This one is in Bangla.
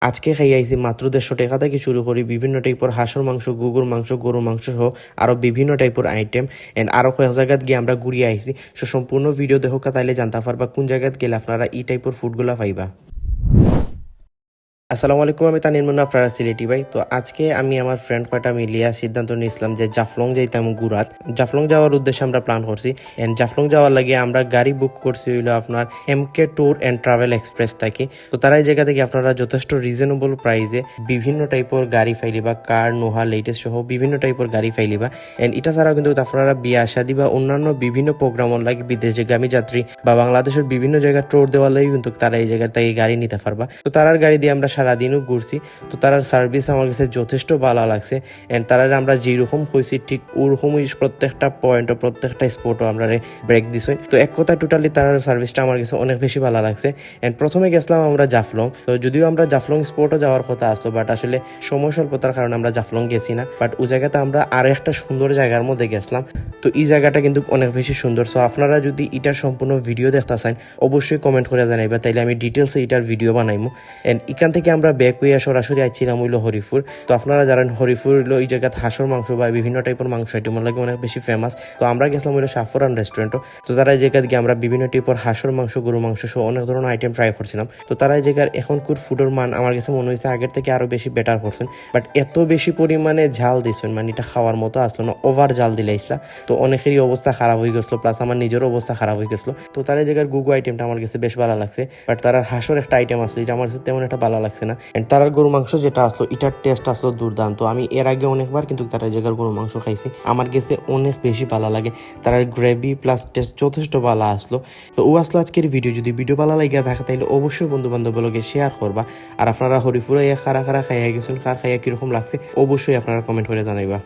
আজকে খাই আইছি মাত্র ১৫০ টাকা থেকে শুরু করি বিভিন্ন টাইপের হাঁসের মাংস, গুগুর মাংস, গরুর মাংস সহ আরো বিভিন্ন টাইপের আইটেম এন্ড আরো কয়েক জায়গাত গিয়ে আমরা ঘুরিয়ে আইছি। সো সম্পূর্ণ ভিডিও দেখো তাইলে জানতে পারবা কোন জায়গাত গেলে আপনারা এই টাইপের ফুডগুলা পাইবা। আসসালামু আলাইকুম, আমি তানির মুন্না, আপনারা সিলেটি ভাই। তো আজকে আমি আমার ফ্রেন্ড কয়টা মিলিয়া সিদ্ধান্ত নিয়েছিলাম যে জাফলং যাইতাম গুরাত। জাফলং যাওয়ার উদ্দেশ্যে আমরা প্ল্যান করছি এন্ড জাফলং যাওয়ার লাগে আমরা গাড়ি বুক করছি হইলো আপনার এমকে ট্যুর এন্ড ট্রাভেল এক্সপ্রেস থাকি। তো তারা এই জায়গা থেকে আপনারা যথেষ্ট রিজনেবল প্রাইসে বিভিন্ন টাইপের গাড়ি ফাইলিবা, কার, নোহা, লেটেস্ট সহ বিভিন্ন টাইপের গাড়ি ফাইলিবা। এন্ড এটা ছাড়াও কিন্তু আপনারা বিয়া শাদী বা অন্যান্য বিভিন্ন প্রোগ্রাম লাগে বিদেশগামী যাত্রী বা বাংলাদেশের বিভিন্ন জায়গায় ট্যুর দেওয়ার লাগে কিন্তু তারা এই জায়গা থেকে গাড়ি নিতে পারবা। তো তারার গাড়ি দিয়ে আমরা সারাদিনও ঘুরছি। তো তার সার্ভিস আমার কাছে যথেষ্ট ভালো লাগছে এন্ড তারা আমরা যেরকম কইছি ঠিক ওরকমই প্রত্যেকটা পয়েন্ট ও প্রত্যেকটা স্পটও আমরা ব্রেক দিছি। তো এক কথা টোটালি তার সার্ভিসটা আমার কাছে অনেক বেশি ভালো লাগছে। এন্ড প্রথমে গেছিলাম আমরা জাফলং। তো যদিও আমরা জাফলং স্পটও যাওয়ার কথা আসলো, বাট আসলে সময় স্বল্পতার কারণে আমরা জাফলং গেছি না। বাট ওই জায়গাতে আমরা আরো একটা সুন্দর জায়গার মধ্যে গেছিলাম। তো এই জায়গাটা কিন্তু অনেক বেশি সুন্দর। সো আপনারা যদি এটার সম্পূর্ণ ভিডিও দেখতে চান অবশ্যই কমেন্ট করে জানাইবা, তাইলে আমি ডিটেলসে এটার ভিডিও বানাইমু। এন্ড এখান থেকে আমরা ব্যাক হইয়া সরাসরি আইছিলাম হইলো হরিপুর। তো আপনারা জানেন হরিপুর হইলো এই জায়গায় হাঁসের মাংস বা বিভিন্ন টাইপের মাংস আইটেম লাগে অনেক বেশি ফেমাস। তো আমরা গেছিলাম হইলো সাফরান রেস্টুরেন্টও। তো তারা এই জায়গায় গিয়ে আমরা বিভিন্ন টাইপের হাঁসের মাংস, গরু মাংস সহ অনেক ধরনের আইটেম ট্রাই করছিলাম। তো তারা এই জায়গার এখনকার ফুডের মান আমার কাছে মনে হয়েছে আগের থেকে আরো বেশি বেটার করছেন। বাট এত বেশি পরিমাণে ঝাল দিচ্ছেন, মানে এটা খাওয়ার মতো আসলো না, ওভার ঝাল দিলে ইসলা। তো অনেকেরই অবস্থা খারাপ হয়ে গেছিলো, প্লাস আমার নিজেরও অবস্থা খারাপ হয়ে গেছিলো। তো তার এই জায়গার গুগু আইটেমটা আমার কাছে বেশ ভালো লাগছে। বাট তার হাঁসের একটা আইটেম আছে যেটা আমার কাছে তেমন একটা ভালো লাগছে না। এন্ড তার গরু মাংস যেটা আসলো এটার টেস্ট আসলো দুর্দান্ত। আমি এর আগে অনেকবার কিন্তু তার জায়গার গরু মাংস খাইছি, আমার কাছে অনেক বেশি ভালো লাগে। তার গ্রেভি প্লাস টেস্ট যথেষ্ট ভালো আসলো। তো ও আসলো আজকের ভিডিও। যদি ভিডিও ভালো লাগে থাকে তাহলে অবশ্যই বন্ধু বান্ধবগুলোকে শেয়ার করবা। আর আপনারা হরিপুরে খারা খারা খাইয়া গেছেন, কার খাইয়া কিরকম লাগছে অবশ্যই আপনারা কমেন্ট করে জানাইবা।